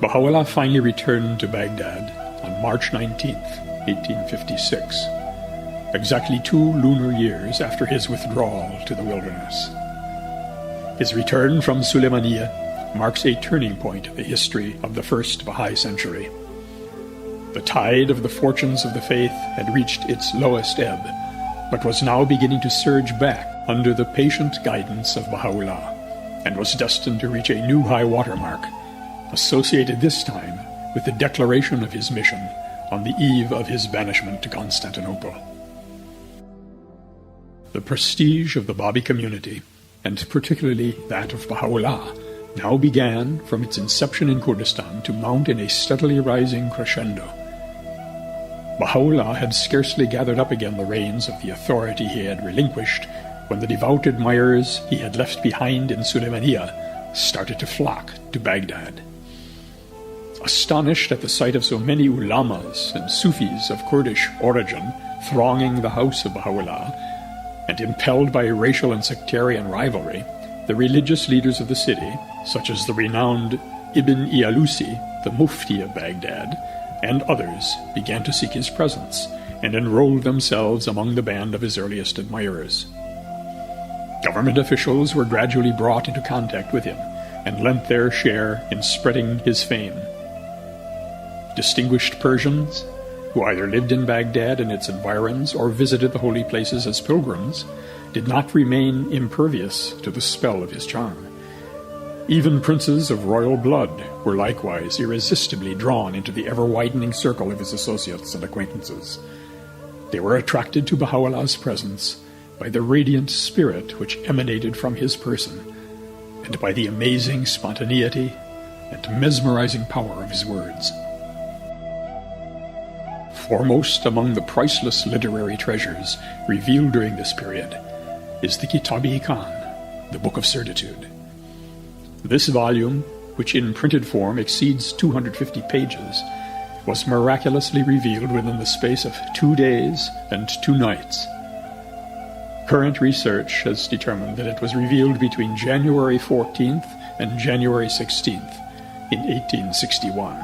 Baha'u'llah finally returned to Baghdad on March 19, 1856, exactly 2 lunar years after his withdrawal to the wilderness. His return from Sulaymaniyah marks a turning point in the history of the first Baha'i century. The tide of the fortunes of the faith had reached its lowest ebb, but was now beginning to surge back under the patient guidance of Baha'u'llah, and was destined to reach a new high watermark, associated this time with the declaration of his mission on the eve of his banishment to Constantinople. The prestige of the Babi community, and particularly that of Baha'u'llah, now began, from its inception in Kurdistan, to mount in a steadily rising crescendo. Baha'u'llah had scarcely gathered up again the reins of the authority he had relinquished when the devout admirers he had left behind in Sulaymaniyah started to flock to Baghdad. Astonished at the sight of so many ulamas and Sufis of Kurdish origin thronging the house of Baha'u'llah, and impelled by racial and sectarian rivalry, the religious leaders of the city, such as the renowned Ibn Iyalusi, the Mufti of Baghdad, and others, began to seek his presence and enrolled themselves among the band of his earliest admirers. Government officials were gradually brought into contact with him and lent their share in spreading his fame. Distinguished Persians, who either lived in Baghdad and its environs or visited the holy places as pilgrims, did not remain impervious to the spell of his charm. Even princes of royal blood were likewise irresistibly drawn into the ever-widening circle of his associates and acquaintances. They were attracted to Baha'u'llah's presence by the radiant spirit which emanated from his person, and by the amazing spontaneity and mesmerizing power of his words. Foremost among the priceless literary treasures revealed during this period is the Kitab-i-Iqan, the Book of Certitude. This volume, which in printed form exceeds 250 pages, was miraculously revealed within the space of 2 days and 2 nights. Current research has determined that it was revealed between January 14th and January 16th in 1861.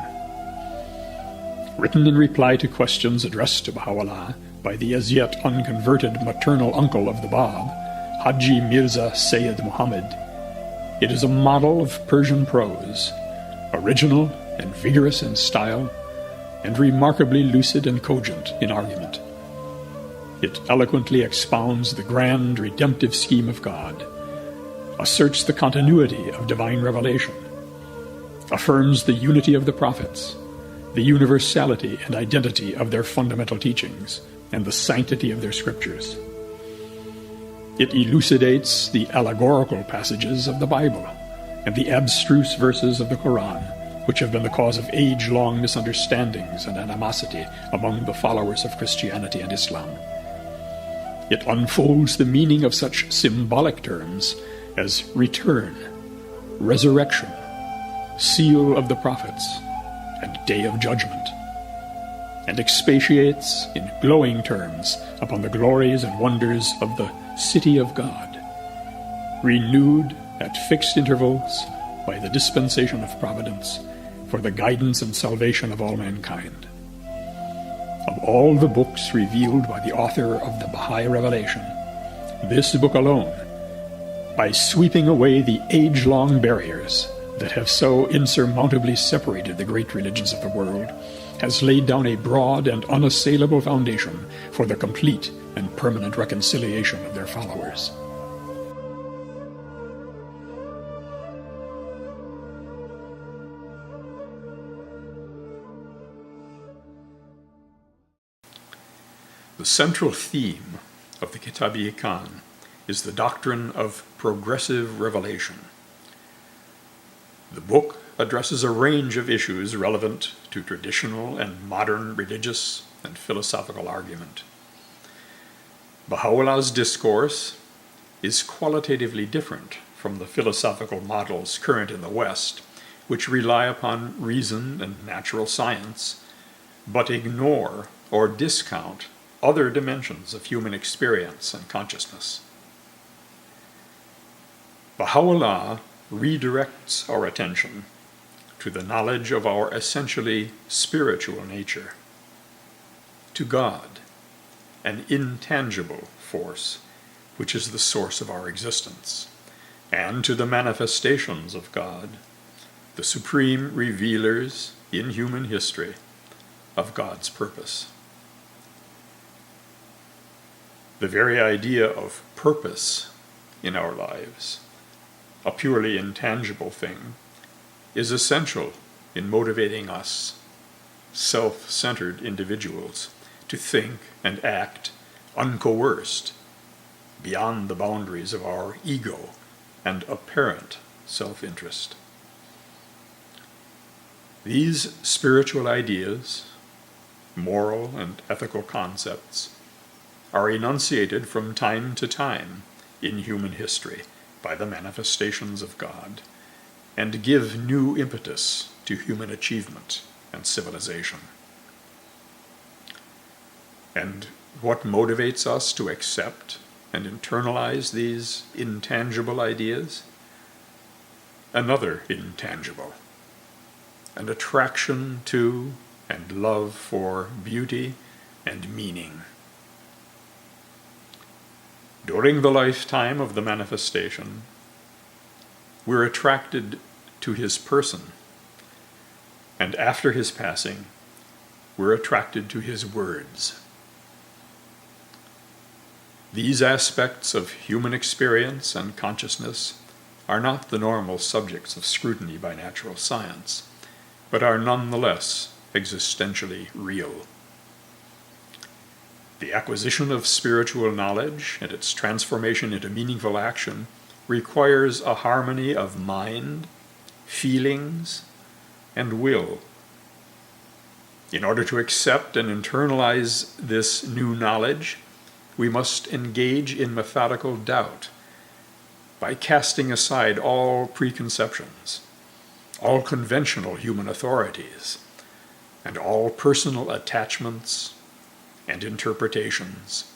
Written in reply to questions addressed to Baha'u'llah by the as yet unconverted maternal uncle of the Bab, Haji Mirza Sayyid Muhammad, it is a model of Persian prose, original and vigorous in style, and remarkably lucid and cogent in argument. It eloquently expounds the grand redemptive scheme of God, asserts the continuity of divine revelation, affirms the unity of the prophets, the universality and identity of their fundamental teachings, and the sanctity of their scriptures. It elucidates the allegorical passages of the Bible and the abstruse verses of the Quran, which have been the cause of age-long misunderstandings and animosity among the followers of Christianity and Islam. It unfolds the meaning of such symbolic terms as return, resurrection, seal of the prophets, and day of judgment, and expatiates in glowing terms upon the glories and wonders of the city of God, renewed at fixed intervals by the dispensation of providence for the guidance and salvation of all mankind. Of all the books revealed by the author of the Baha'i Revelation, this book alone, by sweeping away the age-long barriers that have so insurmountably separated the great religions of the world, has laid down a broad and unassailable foundation for the complete and permanent reconciliation of their followers. The central theme of the Kitab-i-Iqan is the doctrine of progressive revelation. The book addresses a range of issues relevant to traditional and modern religious and philosophical argument. Baha'u'llah's discourse is qualitatively different from the philosophical models current in the West, which rely upon reason and natural science, but ignore or discount other dimensions of human experience and consciousness. Baha'u'llah redirects our attention to the knowledge of our essentially spiritual nature, to God, an intangible force which is the source of our existence, and to the manifestations of God, the supreme revealers in human history of God's purpose. The very idea of purpose in our lives, a purely intangible thing, is essential in motivating us, self-centered individuals, to think and act uncoerced, beyond the boundaries of our ego and apparent self-interest. These spiritual ideas, moral and ethical concepts, are enunciated from time to time in human history by the manifestations of God, and give new impetus to human achievement and civilization. And what motivates us to accept and internalize these intangible ideas? Another intangible, an attraction to and love for beauty and meaning. During the lifetime of the manifestation, we're attracted to his person, and after his passing, we're attracted to his words. These aspects of human experience and consciousness are not the normal subjects of scrutiny by natural science, but are nonetheless existentially real. The acquisition of spiritual knowledge and its transformation into meaningful action requires a harmony of mind, feelings, and will. In order to accept and internalize this new knowledge, we must engage in methodical doubt by casting aside all preconceptions, all conventional human authorities, and all personal attachments and interpretations,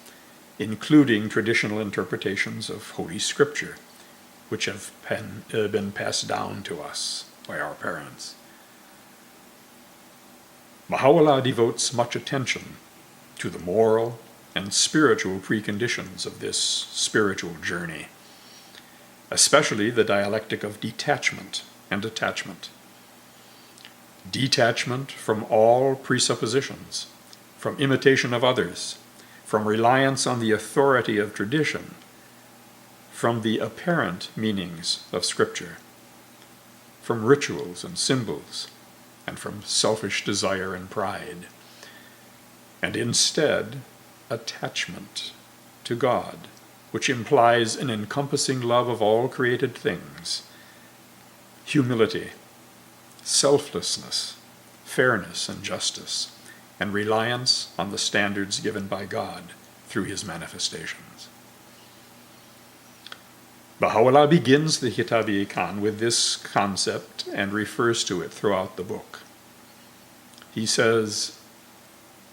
including traditional interpretations of Holy Scripture, which have been passed down to us by our parents. Baha'u'llah devotes much attention to the moral and spiritual preconditions of this spiritual journey, especially the dialectic of detachment and attachment. Detachment from all presuppositions, from imitation of others, from reliance on the authority of tradition, from the apparent meanings of Scripture, from rituals and symbols, and from selfish desire and pride, and instead attachment to God, which implies an encompassing love of all created things, humility, selflessness, fairness and justice, and reliance on the standards given by God through his manifestations. Baha'u'llah begins the Kitab-i-Iqan with this concept and refers to it throughout the book. He says,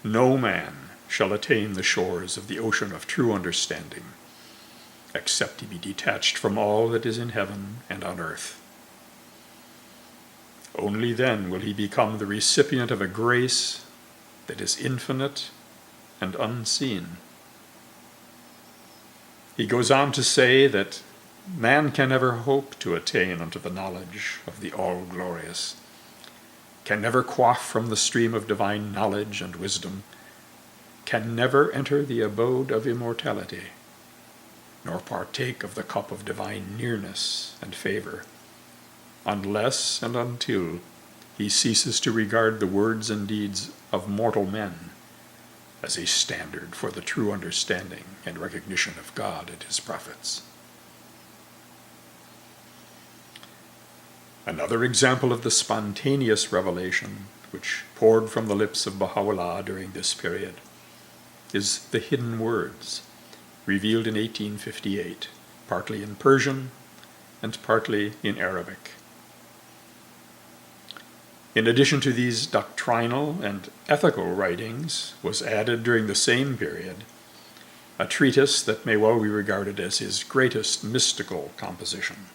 "No man shall attain the shores of the ocean of true understanding, except he be detached from all that is in heaven and on earth. Only then will he become the recipient of a grace that is infinite and unseen." He goes on to say that man can never hope to attain unto the knowledge of the All-Glorious, can never quaff from the stream of divine knowledge and wisdom, can never enter the abode of immortality, nor partake of the cup of divine nearness and favor, unless and until he ceases to regard the words and deeds of mortal men as a standard for the true understanding and recognition of God and his prophets. Another example of the spontaneous revelation which poured from the lips of Baha'u'llah during this period is the hidden words, revealed in 1858, partly in Persian and partly in Arabic. In addition to these doctrinal and ethical writings was added during the same period a treatise that may well be regarded as his greatest mystical composition,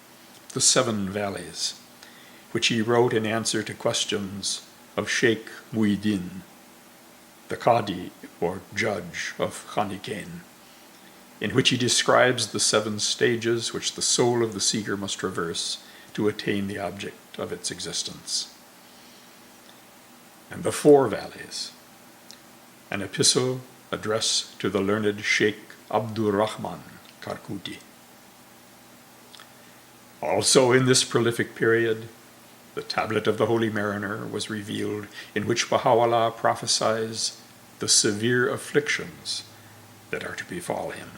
The Seven Valleys, which he wrote in answer to questions of Sheikh Muhyiddin, the Qadi, or judge of Khanikain, in which he describes the 7 stages which the soul of the seeker must traverse to attain the object of its existence. And the 4 valleys, an epistle addressed to the learned Sheikh Abdur Rahman Karkuti. Also in this prolific period, the Tablet of the Holy Mariner was revealed, in which Baha'u'llah prophesies the severe afflictions that are to befall him,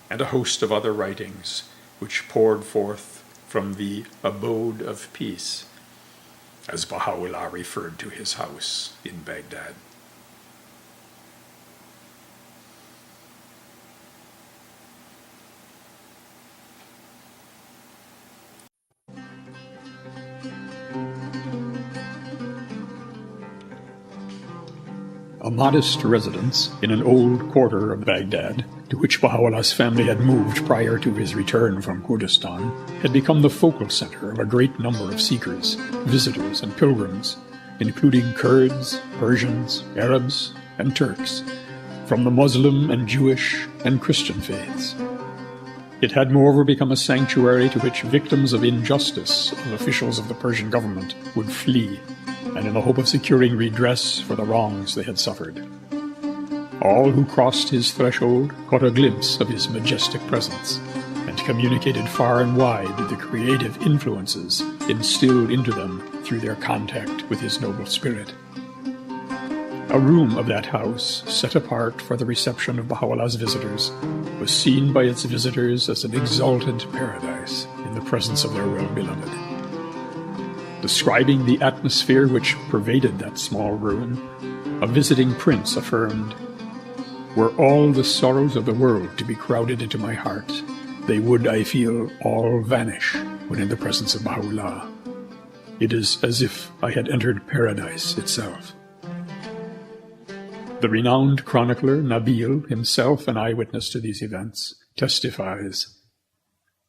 and a host of other writings which poured forth from the abode of peace, as Baha'u'llah referred to his house in Baghdad. A modest residence in an old quarter of Baghdad, to which Baha'u'llah's family had moved prior to his return from Kurdistan, had become the focal center of a great number of seekers, visitors, and pilgrims, including Kurds, Persians, Arabs, and Turks, from the Muslim and Jewish and Christian faiths. It had moreover become a sanctuary to which victims of injustice of officials of the Persian government would flee, and in the hope of securing redress for the wrongs they had suffered. All who crossed his threshold caught a glimpse of his majestic presence, and communicated far and wide the creative influences instilled into them through their contact with his noble spirit. A room of that house, set apart for the reception of Baha'u'llah's visitors, was seen by its visitors as an exalted paradise in the presence of their well-beloved. Describing the atmosphere which pervaded that small ruin, a visiting prince affirmed, "Were all the sorrows of the world to be crowded into my heart, they would, I feel, all vanish when in the presence of Baha'u'llah. It is as if I had entered paradise itself." The renowned chronicler Nabil, himself an eyewitness to these events, testifies,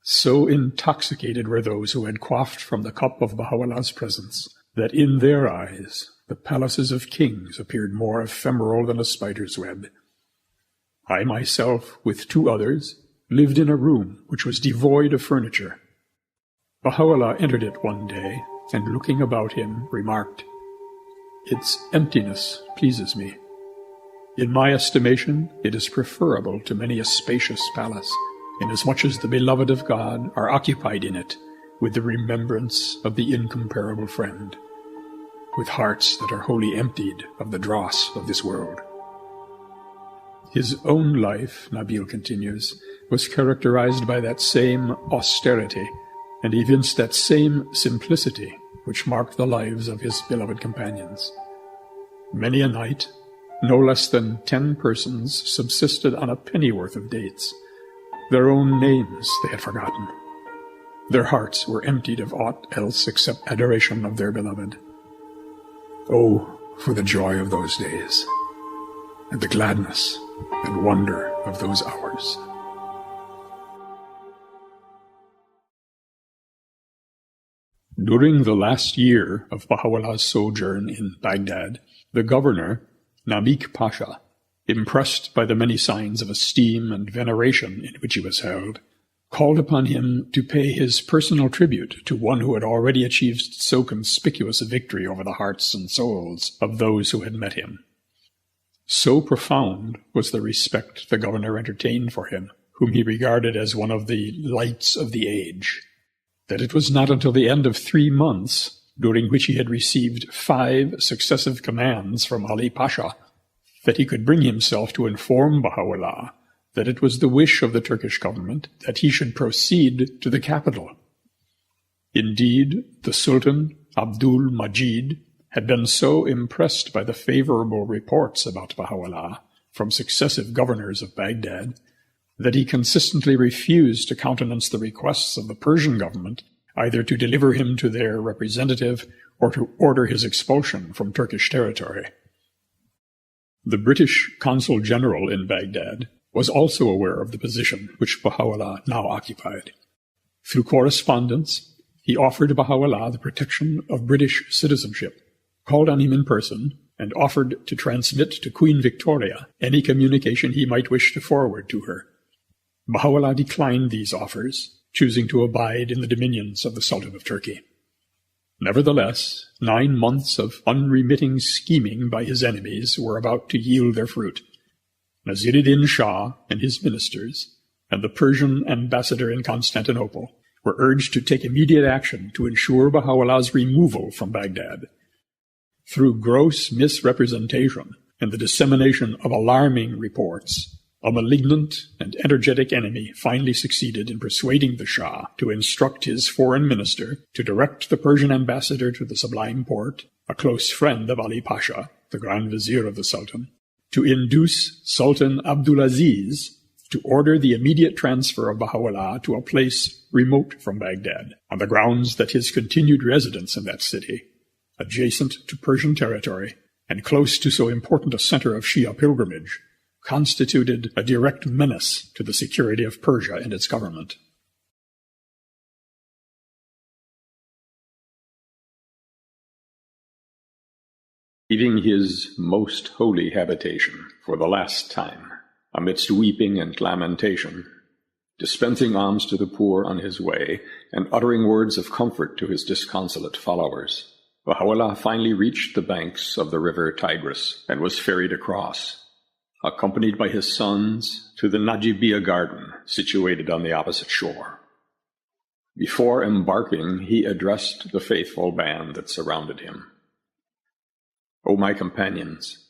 "So intoxicated were those who had quaffed from the cup of Baha'u'llah's presence, that in their eyes the palaces of kings appeared more ephemeral than a spider's web. I myself, with 2 others, lived in a room which was devoid of furniture. Baha'u'llah entered it one day, and looking about him, remarked, 'Its emptiness pleases me. In my estimation, it is preferable to many a spacious palace, inasmuch as the beloved of God are occupied in it with the remembrance of the incomparable friend, with hearts that are wholly emptied of the dross of this world.'" His own life, Nabil continues, was characterized by that same austerity, and evinced that same simplicity which marked the lives of his beloved companions. Many a night, no less than 10 persons subsisted on a pennyworth of dates. Their own names they had forgotten. Their hearts were emptied of aught else except adoration of their beloved. Oh, for the joy of those days, and the gladness and wonder of those hours. During the last year of Baha'u'llah's sojourn in Baghdad, the governor, Namik Pasha, impressed by the many signs of esteem and veneration in which he was held, called upon him to pay his personal tribute to one who had already achieved so conspicuous a victory over the hearts and souls of those who had met him. So profound was the respect the governor entertained for him, whom he regarded as one of the lights of the age, that it was not until the end of 3 months, during which he had received 5 successive commands from Ali Pasha, that he could bring himself to inform Baha'u'llah that it was the wish of the Turkish government that he should proceed to the capital. Indeed, the Sultan, Abdul Majid, had been so impressed by the favorable reports about Baha'u'llah from successive governors of Baghdad that he consistently refused to countenance the requests of the Persian government either to deliver him to their representative or to order his expulsion from Turkish territory. The British Consul General in Baghdad was also aware of the position which Baha'u'llah now occupied. Through correspondence, he offered Baha'u'llah the protection of British citizenship, called on him in person, and offered to transmit to Queen Victoria any communication he might wish to forward to her. Baha'u'llah declined these offers, choosing to abide in the dominions of the Sultan of Turkey. Nevertheless, 9 months of unremitting scheming by his enemies were about to yield their fruit. Nasir-ed-Din Shah and his ministers, and the Persian ambassador in Constantinople, were urged to take immediate action to ensure Baha'u'llah's removal from Baghdad. Through gross misrepresentation and the dissemination of alarming reports, a malignant and energetic enemy finally succeeded in persuading the Shah to instruct his foreign minister to direct the Persian ambassador to the Sublime Porte, a close friend of Ali Pasha, the Grand Vizier of the Sultan, to induce Sultan Abdulaziz to order the immediate transfer of Baha'u'llah to a place remote from Baghdad, on the grounds that his continued residence in that city, adjacent to Persian territory and close to so important a center of Shia pilgrimage, constituted a direct menace to the security of Persia and its government. Leaving his most holy habitation for the last time, amidst weeping and lamentation, dispensing alms to the poor on his way, and uttering words of comfort to his disconsolate followers, Baha'u'llah finally reached the banks of the river Tigris and was ferried across, accompanied by his sons, to the Najibiyya garden situated on the opposite shore. Before embarking, he addressed the faithful band that surrounded him. O my companions,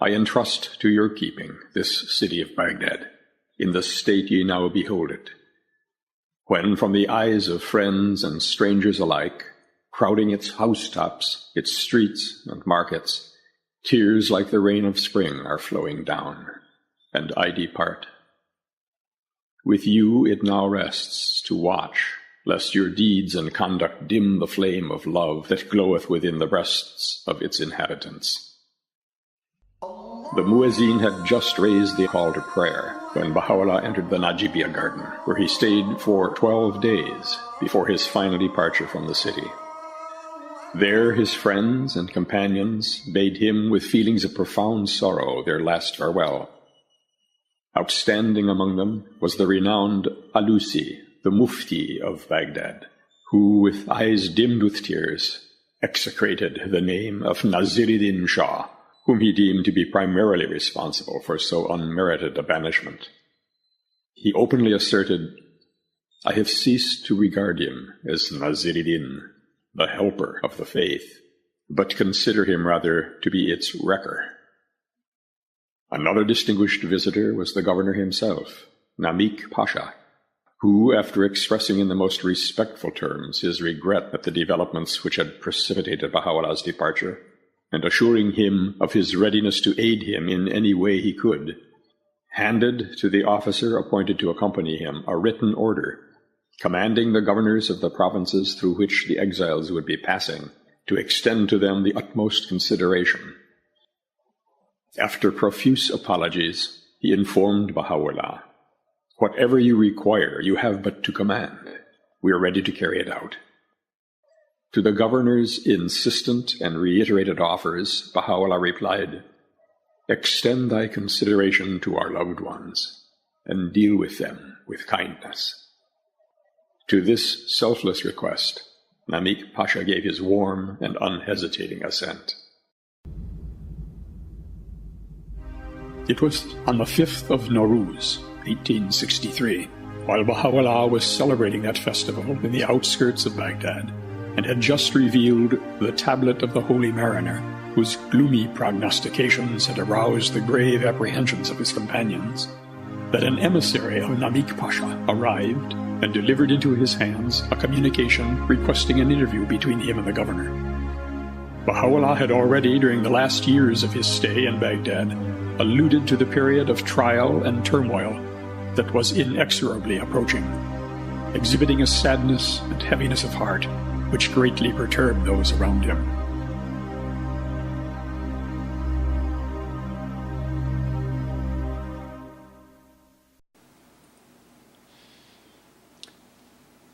I entrust to your keeping this city of Baghdad, in the state ye now behold it, when from the eyes of friends and strangers alike, crowding its housetops, its streets and markets, tears like the rain of spring are flowing down, and I depart. With you it now rests to watch, lest your deeds and conduct dim the flame of love that gloweth within the breasts of its inhabitants. The muezzin had just raised the call to prayer when Baha'u'llah entered the Najibiyya garden, where he stayed for 12 days before his final departure from the city. There his friends and companions bade him with feelings of profound sorrow their last farewell. Outstanding among them was the renowned Alusi, the Mufti of Baghdad, who, with eyes dimmed with tears, execrated the name of Nasir-ed-Din Shah, whom he deemed to be primarily responsible for so unmerited a banishment. He openly asserted, I have ceased to regard him as Nasir-ed-Din, the helper of the faith, but consider him rather to be its wrecker. Another distinguished visitor was the governor himself, Namik Pasha, who, after expressing in the most respectful terms his regret at the developments which had precipitated Baha'u'llah's departure, and assuring him of his readiness to aid him in any way he could, handed to the officer appointed to accompany him a written order commanding the governors of the provinces through which the exiles would be passing to extend to them the utmost consideration. After profuse apologies, he informed Baha'u'llah, whatever you require, you have but to command. We are ready to carry it out. To the governor's insistent and reiterated offers, Baha'u'llah replied, extend thy consideration to our loved ones, and deal with them with kindness. To this selfless request, Namik Pasha gave his warm and unhesitating assent. It was on the 5th of Nowruz, 1863, while Baha'u'llah was celebrating that festival in the outskirts of Baghdad, and had just revealed the tablet of the Holy Mariner, whose gloomy prognostications had aroused the grave apprehensions of his companions, that an emissary of Namik Pasha arrived and delivered into his hands a communication requesting an interview between him and the governor. Baha'u'llah had already, during the last years of his stay in Baghdad, alluded to the period of trial and turmoil that was inexorably approaching, exhibiting a sadness and heaviness of heart which greatly perturbed those around him.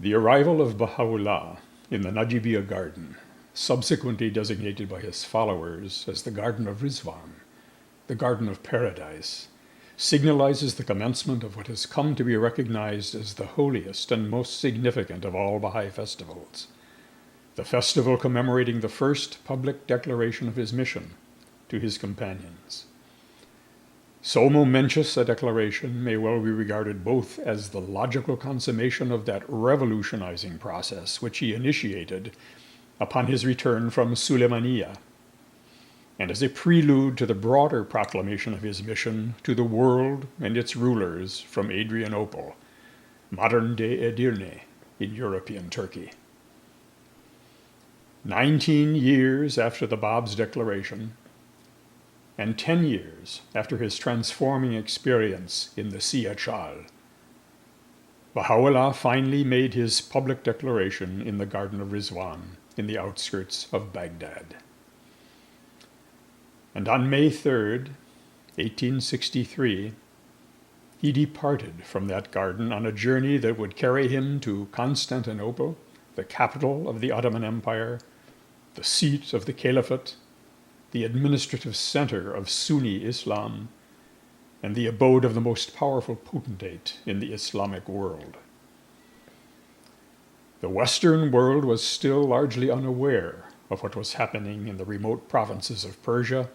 The arrival of Baha'u'llah in the Najibiya garden, subsequently designated by his followers as the Garden of Rizván, the Garden of Paradise, signalizes the commencement of what has come to be recognized as the holiest and most significant of all Baha'i festivals, the festival commemorating the first public declaration of his mission to his companions. So momentous a declaration may well be regarded both as the logical consummation of that revolutionizing process which he initiated upon his return from Sulaymaniyah, and as a prelude to the broader proclamation of his mission to the world and its rulers from Adrianople, modern-day Edirne, in European Turkey. 19 years after the Bab's declaration, and 10 years after his transforming experience in the Siyah-Chal, Baha'u'llah finally made his public declaration in the Garden of Rizván in the outskirts of Baghdad. And on May 3rd, 1863, he departed from that garden on a journey that would carry him to Constantinople, the capital of the Ottoman Empire, the seat of the Caliphate, the administrative center of Sunni Islam, and the abode of the most powerful potentate in the Islamic world. The Western world was still largely unaware of what was happening in the remote provinces of Persia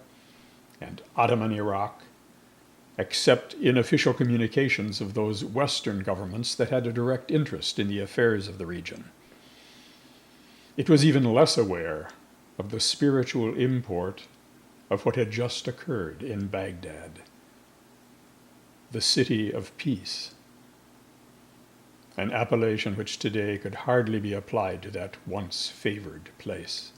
and Ottoman Iraq, except in official communications of those Western governments that had a direct interest in the affairs of the region. It was even less aware of the spiritual import of what had just occurred in Baghdad, the city of peace, an appellation which today could hardly be applied to that once favored place.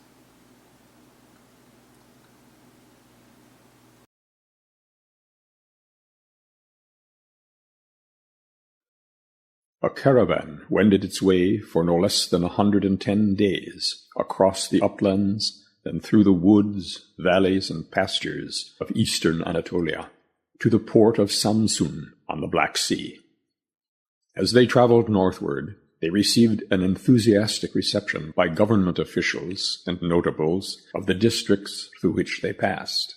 A caravan wended its way for no less than 110 days across the uplands and through the woods, valleys, and pastures of eastern Anatolia to the port of Samsun on the Black Sea. As they traveled northward, they received an enthusiastic reception by government officials and notables of the districts through which they passed.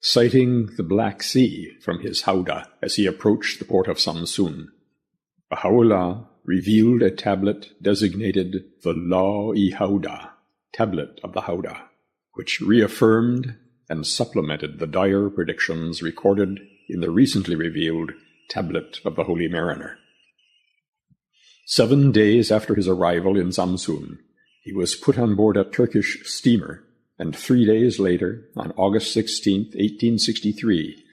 Citing the Black Sea from his howdah as he approached the port of Samsun, Baha'u'llah revealed a tablet designated the Law-i-Howdah, Tablet of the Howdah, which reaffirmed and supplemented the dire predictions recorded in the recently revealed Tablet of the Holy Mariner. 7 days after his arrival in Samsun, he was put on board a Turkish steamer, and 3 days later, on August 16, 1863,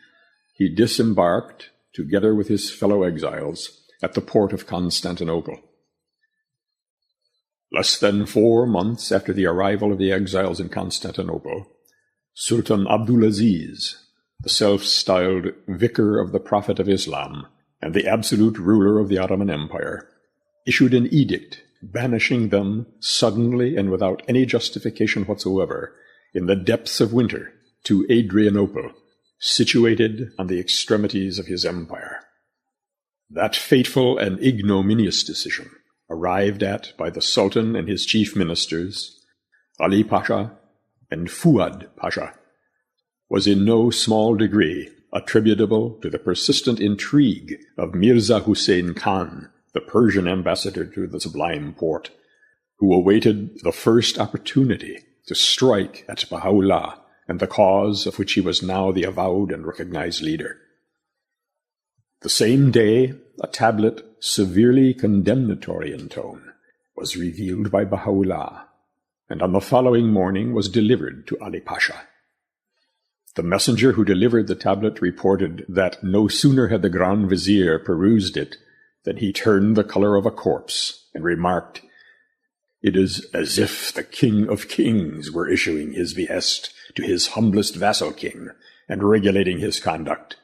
he disembarked, together with his fellow exiles, at the port of Constantinople. Less than 4 months after the arrival of the exiles in Constantinople, Sultan Abdulaziz, the self-styled Vicar of the Prophet of Islam and the absolute ruler of the Ottoman Empire, issued an edict banishing them suddenly and without any justification whatsoever in the depths of winter to Adrianople, situated on the extremities of his empire. That fateful and ignominious decision, arrived at by the Sultan and his chief ministers, Ali Pasha and Fuad Pasha, was in no small degree attributable to the persistent intrigue of Mirza Hussein Khan, the Persian ambassador to the Sublime Porte, who awaited the first opportunity to strike at Baha'u'llah and the cause of which he was now the avowed and recognized leader. The same day, a tablet severely condemnatory in tone was revealed by Baha'u'llah, and on the following morning was delivered to Ali Pasha. The messenger who delivered the tablet reported that no sooner had the Grand Vizier perused it than he turned the color of a corpse and remarked, "It is as if the King of Kings were issuing his behest to his humblest vassal king and regulating his conduct."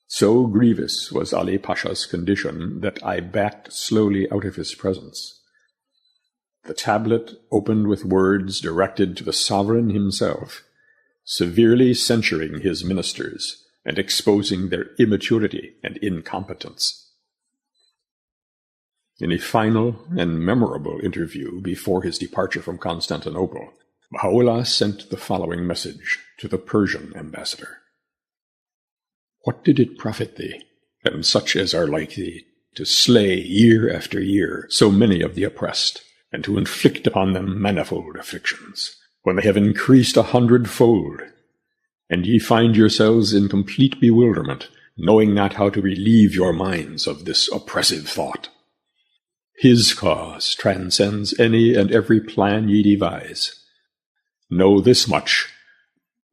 So grievous was Ali Pasha's condition that I backed slowly out of his presence. The tablet opened with words directed to the sovereign himself, severely censuring his ministers and exposing their immaturity and incompetence. In a final and memorable interview before his departure from Constantinople, Baha'u'llah sent the following message to the Persian ambassador. What did it profit thee, and such as are like thee, to slay year after year so many of the oppressed, and to inflict upon them manifold afflictions, when they have increased 100-fold? And ye find yourselves in complete bewilderment, knowing not how to relieve your minds of this oppressive thought. His cause transcends any and every plan ye devise. Know this much: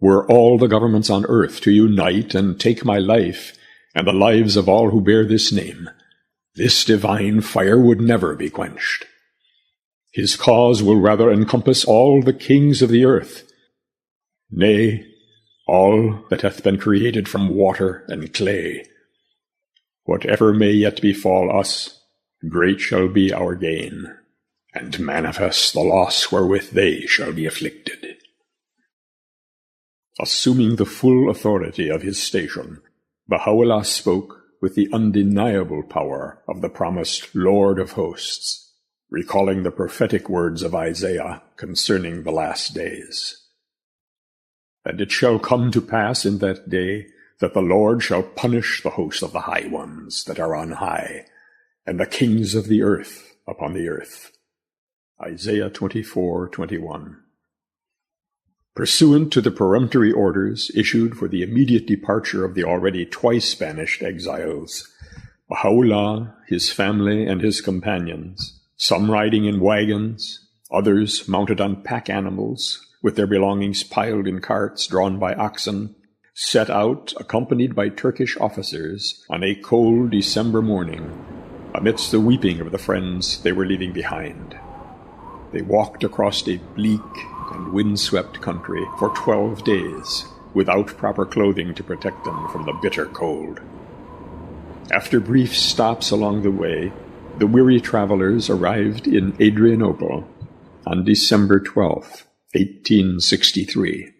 were all the governments on earth to unite and take my life, and the lives of all who bear this name, this divine fire would never be quenched. His cause will rather encompass all the kings of the earth, nay, all that hath been created from water and clay. Whatever may yet befall us, great shall be our gain, and manifest the loss wherewith they shall be afflicted. Assuming the full authority of his station, Baha'u'llah spoke with the undeniable power of the promised Lord of hosts, recalling the prophetic words of Isaiah concerning the last days. And it shall come to pass in that day that the Lord shall punish the host of the high ones that are on high, and the kings of the earth upon the earth. Isaiah 24:21. Pursuant to the peremptory orders issued for the immediate departure of the already twice banished exiles, Baha'u'llah, his family, and his companions, some riding in wagons, others mounted on pack animals, with their belongings piled in carts drawn by oxen, set out, accompanied by Turkish officers, on a cold December morning, amidst the weeping of the friends they were leaving behind. They walked across a bleak and windswept country for 12 days, without proper clothing to protect them from the bitter cold. After brief stops along the way, the weary travelers arrived in Adrianople on December 12th, 1863.